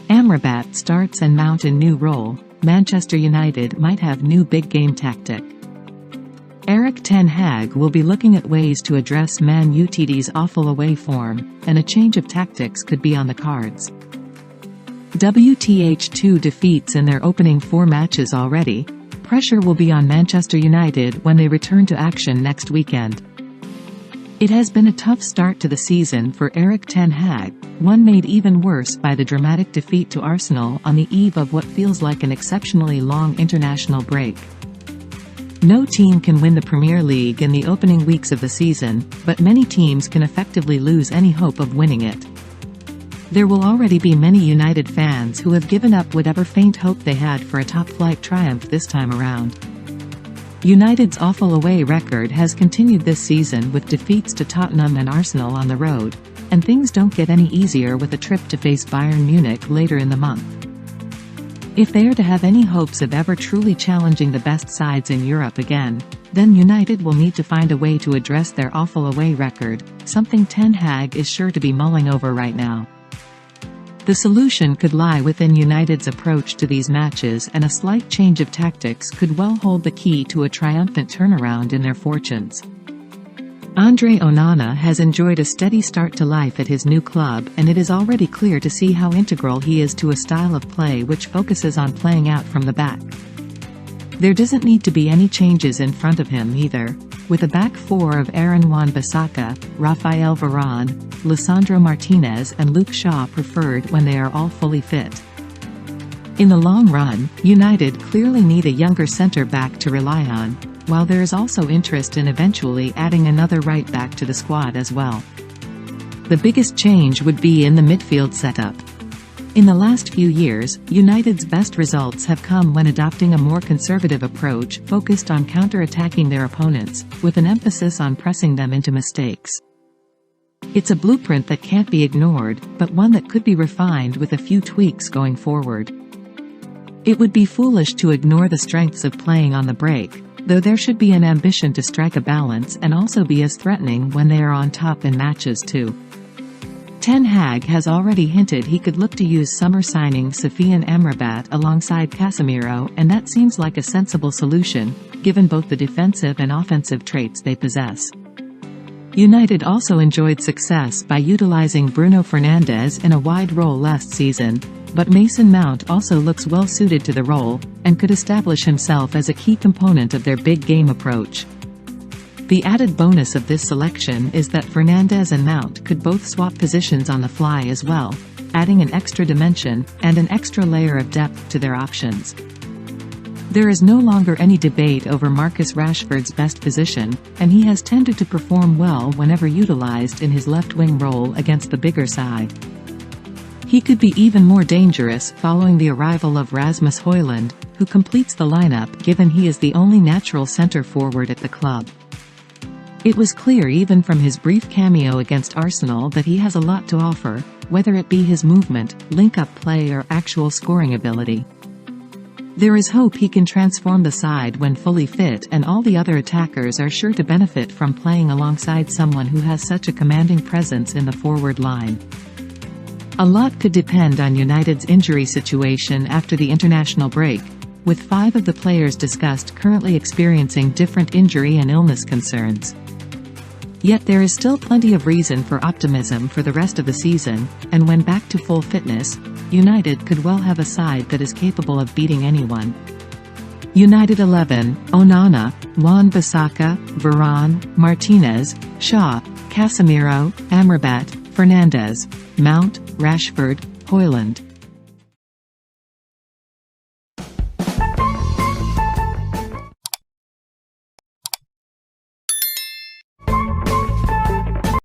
Amrabat starts and Mount in new role. Manchester United might have new big game tactic. Erik ten Hag will be looking at ways to address Man Utd's awful away form, and a change of tactics could be on the cards. WTH 2 defeats in their opening 4 matches already. Pressure will be on Manchester United when they return to action next weekend. It has been a tough start to the season for Erik ten Hag, one made even worse by the dramatic defeat to Arsenal on the eve of what feels like an exceptionally long international break. No team can win the Premier League in the opening weeks of the season, but many teams can effectively lose any hope of winning it. There will already be many United fans who have given up whatever faint hope they had for a top-flight triumph this time around. United's awful away record has continued this season with defeats to Tottenham and Arsenal on the road, and things don't get any easier with a trip to face Bayern Munich later in the month. If they are to have any hopes of ever truly challenging the best sides in Europe again, then United will need to find a way to address their awful away record, something ten Hag is sure to be mulling over right now. The solution could lie within United's approach to these matches, and a slight change of tactics could well hold the key to a triumphant turnaround in their fortunes. Andre Onana has enjoyed a steady start to life at his new club, and it is already clear to see how integral he is to a style of play which focuses on playing out from the back. There doesn't need to be any changes in front of him either, with a back 4 of Aaron Wan-Bissaka, Raphael Varane, Lisandro Martinez and Luke Shaw preferred when they are all fully fit. In the long run, United clearly need a younger centre-back to rely on, while there is also interest in eventually adding another right-back to the squad as well. The biggest change would be in the midfield setup. In the last few years, United's best results have come when adopting a more conservative approach focused on counter-attacking their opponents, with an emphasis on pressing them into mistakes. It's a blueprint that can't be ignored, but one that could be refined with a few tweaks going forward. It would be foolish to ignore the strengths of playing on the break, though there should be an ambition to strike a balance and also be as threatening when they are on top in matches too. Ten Hag has already hinted he could look to use summer signing Sofyan Amrabat alongside Casemiro, and that seems like a sensible solution, given both the defensive and offensive traits they possess. United also enjoyed success by utilizing Bruno Fernandes in a wide role last season, but Mason Mount also looks well suited to the role, and could establish himself as a key component of their big game approach. The added bonus of this selection is that Fernandes and Mount could both swap positions on the fly as well, adding an extra dimension and an extra layer of depth to their options. There is no longer any debate over Marcus Rashford's best position, and he has tended to perform well whenever utilized in his left-wing role against the bigger side. He could be even more dangerous following the arrival of Rasmus Højlund, who completes the lineup given he is the only natural centre-forward at the club. It was clear even from his brief cameo against Arsenal that he has a lot to offer, whether it be his movement, link-up play or actual scoring ability. There is hope he can transform the side when fully fit, and all the other attackers are sure to benefit from playing alongside someone who has such a commanding presence in the forward line. A lot could depend on United's injury situation after the international break, with 5 of the players discussed currently experiencing different injury and illness concerns. Yet there is still plenty of reason for optimism for the rest of the season, and when back to full fitness, United could well have a side that is capable of beating anyone. United 11, Onana, Wan-Bissaka, Varane, Martinez, Shaw, Casemiro, Amrabat, Fernandes, Mount, Rashford, Højlund.